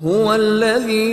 هو الذي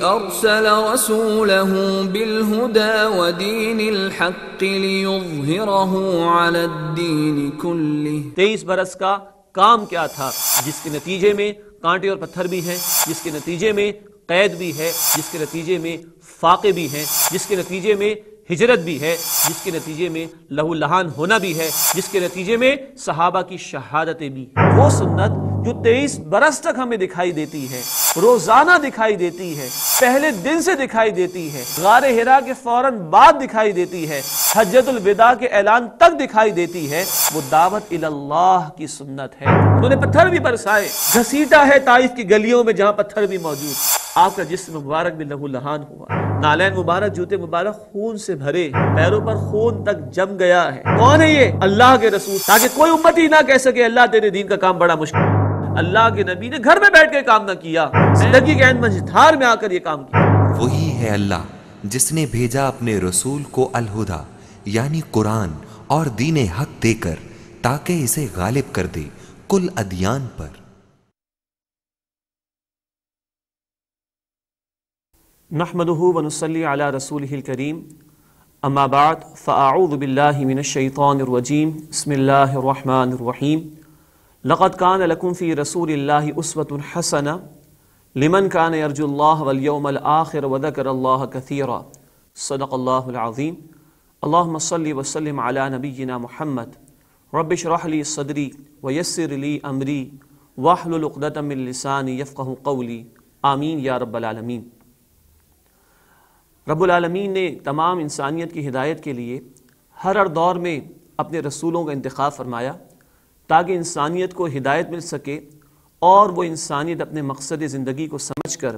أرسل رسوله بالهدى ودين الحق ليظهره على الدين كله۔ 23 برس کا کام کیا تھا جس کے نتیجے میں کانٹے اور پتھر بھی ہیں، جس کے نتیجے میں قید بھی ہے، جس کے نتیجے میں فاقے بھی ہیں، جس کے نتیجے میں ہجرت بھی ہے، جس کے نتیجے میں لہو لہان ہونا بھی ہے، جس کے نتیجے میں صحابہ کی شہادتیں بھی۔ وہ سنت جو 23 برس تک ہمیں دکھائی دیتی ہے، روزانہ دکھائی دیتی ہے، پہلے دن سے دکھائی دیتی ہے، غار حرا کے فوراً بعد دکھائی دیتی ہے، حجۃ الوداع کے اعلان تک دکھائی دیتی ہے، وہ دعوت اللہ کی سنت ہے۔ انہوں نے پتھر بھی برسائے، گھسیٹا ہے طائف کی گلیوں میں جہاں پتھر بھی موجود، آپ کا جسم مبارک بھی لہو لہان ہوا، نالین مبارک جوتے مبارک خون سے بھرے، پیروں پر خون تک جم گیا ہے۔ کون ہے یہ؟ اللہ کے رسول، تاکہ کوئی امتی نہ کہہ سکے اللہ تیرے دین کا کام بڑا مشکل۔ اللہ کے نبی نے گھر میں بیٹھ کے کام نہ کیا، زندگی کے عین مجھدار میں آ کر یہ کام کیا۔ وہی ہے اللہ جس نے بھیجا اپنے رسول کو الہدا یعنی قرآن اور دین حق دے کر تاکہ اسے غالب کر دے کل ادیان پر۔ نحمدہ ونصلی علی رسولہ الکریم، اما بعد فاعوذ باللہ من الشیطان الرجیم، بسم اللہ الرحمن الرحیم۔ لقد کان لکم فی رسول اللہ اسوۃ حسنہ لمن کان یرجو اللہ والیوم الآخر وذکر اللہ کثیرا، صدق اللہ العظیم۔ اللہم صلی وسلم علی نبینا محمد، رب اشرح لی صدری ویسر لی امری واحلل عقدۃ من لسانی یفقہوا قولی، آمین یا رب العالمین۔ رب العالمین نے تمام انسانیت کی ہدایت کے لیے ہر دور میں اپنے رسولوں کا انتخاب فرمایا تاکہ انسانیت کو ہدایت مل سکے اور وہ انسانیت اپنے مقصد زندگی کو سمجھ کر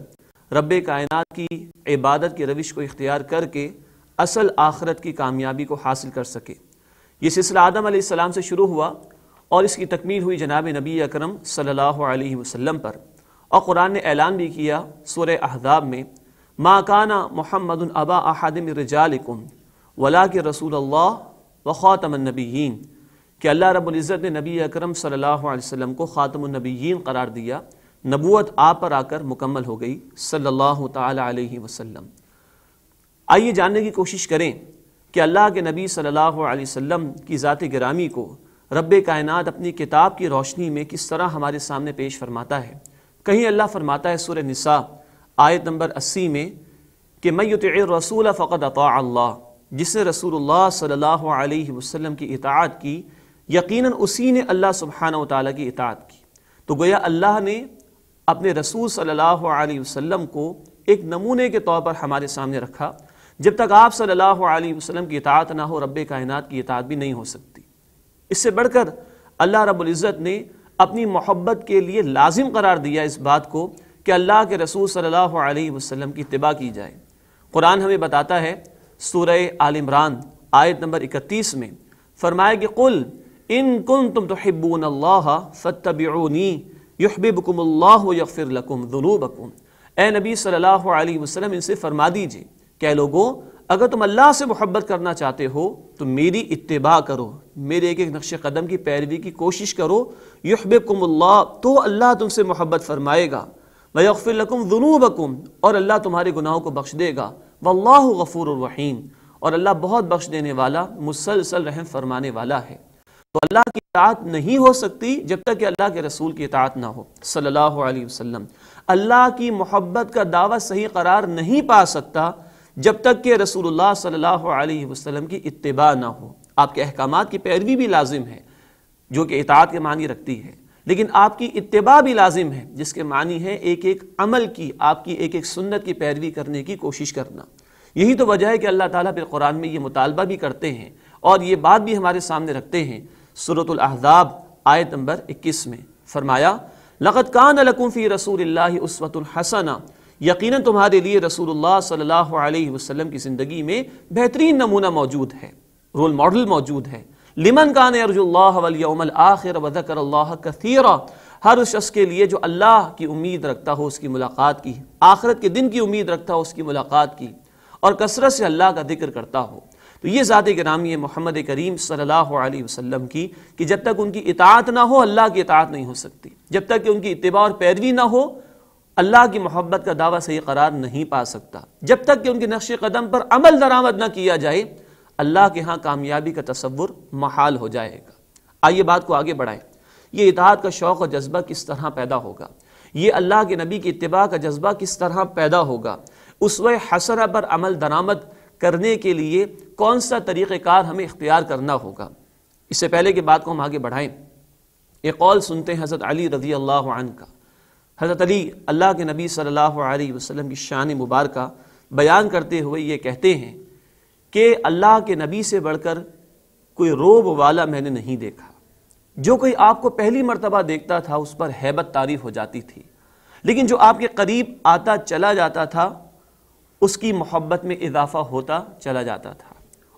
رب کائنات کی عبادت کی روش کو اختیار کر کے اصل آخرت کی کامیابی کو حاصل کر سکے۔ یہ سلسلہ آدم علیہ السلام سے شروع ہوا اور اس کی تکمیل ہوئی جناب نبی اکرم صلی اللہ علیہ وسلم پر، اور قرآن نے اعلان بھی کیا سورہ احزاب میں، ما کان محمد ابا احد من رجالکم ولکن رسول اللہ وخاتم النبیین، کہ اللہ رب العزت نے نبی اکرم صلی اللہ علیہ وسلم کو خاتم النبیین قرار دیا، نبوت آپ پر آ کر مکمل ہو گئی صلی اللہ تعالی علیہ وسلم۔ آئیے جاننے کی کوشش کریں کہ اللہ کے نبی صلی اللہ علیہ وسلم کی ذات گرامی کو رب کائنات اپنی کتاب کی روشنی میں کس طرح ہمارے سامنے پیش فرماتا ہے۔ کہیں اللہ فرماتا ہے سورہ نساء آیت نمبر 80 میں کہ من یطع الرسول فقد اطاع اللہ، جس نے رسول اللہ صلی اللہ علیہ وسلم کی اطاعت کی یقیناً اسی نے اللہ سبحانہ وتعالیٰ کی اطاعت کی۔ تو گویا اللہ نے اپنے رسول صلی اللہ علیہ وسلم کو ایک نمونے کے طور پر ہمارے سامنے رکھا، جب تک آپ صلی اللہ علیہ وسلم کی اطاعت نہ ہو رب کائنات کی اطاعت بھی نہیں ہو سکتی۔ اس سے بڑھ کر اللہ رب العزت نے اپنی محبت کے لیے لازم قرار دیا اس بات کو کہ اللہ کے رسول صلی اللہ علیہ وسلم کی اتباع کی جائے۔ قرآن ہمیں بتاتا ہے سورہ آل عمران آیت نمبر 31 میں، فرمایا کہ قل ان کنتم تحبون اللہ فاتبعونی یحببکم اللہ ویغفر لکم ذنوبکم۔ اے نبی صلی اللہ علیہ وسلم ان سے فرما دیجئے کہ لوگوں اگر تم اللہ سے محبت کرنا چاہتے ہو تو میری اتباع کرو، میرے ایک ایک نقش قدم کی پیروی کی کوشش کرو، یحببکم اللہ، تو اللہ تم سے محبت فرمائے گا، ویغفر لکم ذنوبکم، اور اللہ تمہارے گناہوں کو بخش دے گا، واللہ غفور الرحیم، اور اللہ بہت بخش دینے والا مسلسل رحم فرمانے والا ہے۔ تو اللہ کی اطاعت نہیں ہو سکتی جب تک کہ اللہ کے رسول کی اطاعت نہ ہو صلی اللہ علیہ وسلم۔ اللہ کی محبت کا دعویٰ صحیح قرار نہیں پا سکتا جب تک کہ رسول اللہ صلی اللہ علیہ وسلم کی اتباع نہ ہو۔ آپ کے احکامات کی پیروی بھی لازم ہے جو کہ اطاعت کے معنی رکھتی ہے، لیکن آپ کی اتباع بھی لازم ہے جس کے معنی ہے ایک ایک عمل کی، آپ کی ایک ایک سنت کی پیروی کرنے کی کوشش کرنا۔ یہی تو وجہ ہے کہ اللہ تعالیٰ پھر قرآن میں یہ مطالبہ بھی کرتے ہیں اور یہ بات بھی ہمارے سامنے رکھتے ہیں۔ سورۃ الاحزاب آیت نمبر 21 میں فرمایا لقد کان لکم فی رسول اللہ اسوۃ حسنہ، یقیناً تمہارے لیے رسول اللہ صلی اللہ علیہ وسلم کی زندگی میں بہترین نمونہ موجود ہے، رول ماڈل موجود ہے۔ لمن کان یرجو اللہ والیوم الآخر وذکر اللہ کثیرا، ہر اس شخص کے لیے جو اللہ کی امید رکھتا ہو اس کی ملاقات کی، آخرت کے دن کی امید رکھتا ہو اس کی ملاقات کی، اور کثرت سے اللہ کا ذکر کرتا ہو۔ تو یہ ذات گرامی ہے محمد کریم صلی اللہ علیہ وسلم کی کہ جب تک ان کی اطاعت نہ ہو اللہ کی اطاعت نہیں ہو سکتی، جب تک کہ ان کی اتباع اور پیروی نہ ہو اللہ کی محبت کا دعویٰ صحیح قرار نہیں پا سکتا، جب تک کہ ان کے نقش قدم پر عمل درآمد نہ کیا جائے اللہ کے ہاں کامیابی کا تصور محال ہو جائے گا۔ آئیے بات کو آگے بڑھائیں، یہ اطاعت کا شوق اور جذبہ کس طرح پیدا ہوگا، یہ اللہ کے نبی کی اتباع کا جذبہ کس طرح پیدا ہوگا، اسوہ حسنہ پر عمل درآمد کرنے کے لیے کون سا طریقہ کار ہمیں اختیار کرنا ہوگا۔ اس سے پہلے کہ بات کو ہم آگے بڑھائیں، ایک قول سنتے ہیں حضرت علی رضی اللہ عنہ کا۔ حضرت علی اللہ کے نبی صلی اللہ علیہ وسلم کی شان مبارکہ بیان کرتے ہوئے یہ کہتے ہیں کہ اللہ کے نبی سے بڑھ کر کوئی روب والا میں نے نہیں دیکھا، جو کوئی آپ کو پہلی مرتبہ دیکھتا تھا اس پر ہیبت تعریف ہو جاتی تھی، لیکن جو آپ کے قریب آتا چلا جاتا تھا اس کی محبت میں اضافہ ہوتا چلا جاتا تھا،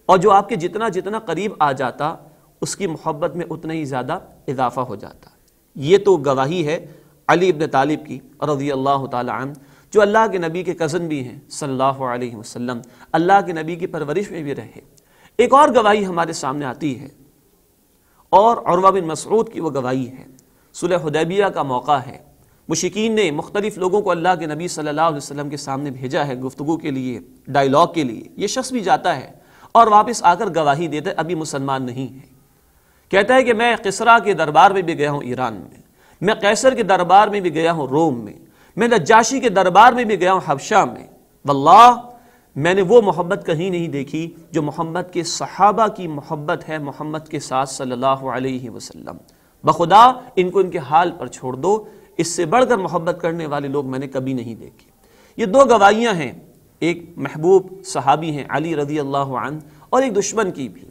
اور جو آپ کے جتنا جتنا قریب آ جاتا اس کی محبت میں اتنا ہی زیادہ اضافہ ہو جاتا۔ یہ تو گواہی ہے علی ابن طالب کی رضی اللہ تعالی عنہ، جو اللہ کے نبی کے کزن بھی ہیں صلی اللہ علیہ وسلم، اللہ کے نبی کی پرورش میں بھی رہے۔ ایک اور گواہی ہمارے سامنے آتی ہے اور عروہ بن مسعود کی وہ گواہی ہے۔ صلح حدیبیہ کا موقع ہے، مشرکین نے مختلف لوگوں کو اللہ کے نبی صلی اللہ علیہ وسلم کے سامنے بھیجا ہے گفتگو کے لیے، ڈائیلاگ کے لیے۔ یہ شخص بھی جاتا ہے اور واپس آ کر گواہی دیتا ہے ابھی مسلمان نہیں ہے، کہتا ہے کہ میں قصرا کے دربار میں بھی گیا ہوں ایران میں قیصر کے دربار میں بھی گیا ہوں روم میں نجاشی کے دربار میں بھی گیا ہوں حبشہ میں، واللہ میں نے وہ محبت کہیں نہیں دیکھی جو محمد کے صحابہ کی محبت ہے محمد کے ساتھ صلی اللہ علیہ وسلم۔ بخدا ان کو ان کے حال پر چھوڑ دو، اس سے بڑھ کر محبت کرنے والے لوگ میں نے کبھی نہیں دیکھے۔ یہ دو گواہیاں ہیں، ایک محبوب صحابی ہیں علی رضی اللہ عنہ اور ایک دشمن کی بھی۔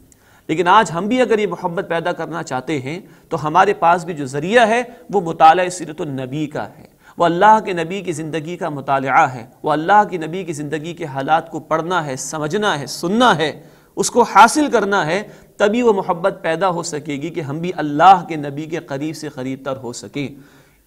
لیکن آج ہم بھی اگر یہ محبت پیدا کرنا چاہتے ہیں تو ہمارے پاس بھی جو ذریعہ ہے وہ مطالعہ سیرت النبی کا ہے، وہ اللہ کے نبی کی زندگی کا مطالعہ ہے، وہ اللہ کی نبی کی زندگی کے حالات کو پڑھنا ہے، سمجھنا ہے، سننا ہے، اس کو حاصل کرنا ہے، تبھی وہ محبت پیدا ہو سکے گی کہ ہم بھی اللہ کے نبی کے قریب سے قریب تر ہو سکیں۔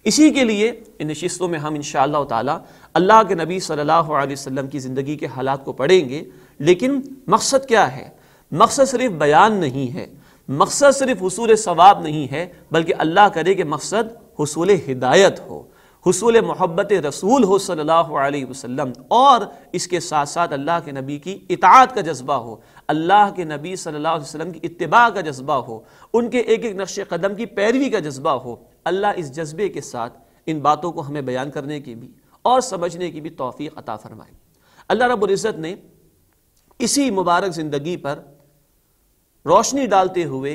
اسی کے لیے ان نشستوں میں ہم انشاءاللہ تعالی اللہ کے نبی صلی اللہ علیہ وسلم کی زندگی کے حالات کو پڑھیں گے۔ لیکن مقصد کیا ہے؟ مقصد صرف بیان نہیں ہے، مقصد صرف حصول ثواب نہیں ہے، بلکہ اللہ کرے کہ مقصد حصول ہدایت ہو، حصول محبت رسول ہو صلی اللہ علیہ وسلم، اور اس کے ساتھ ساتھ اللہ کے نبی کی اطاعت کا جذبہ ہو، اللہ کے نبی صلی اللہ علیہ وسلم کی اتباع کا جذبہ ہو، ان کے ایک ایک نقش قدم کی پیروی کا جذبہ ہو۔ اللہ اس جذبے کے ساتھ ان باتوں کو ہمیں بیان کرنے کی بھی اور سمجھنے کی بھی توفیق عطا فرمائے۔ اللہ رب العزت نے اسی مبارک زندگی پر روشنی ڈالتے ہوئے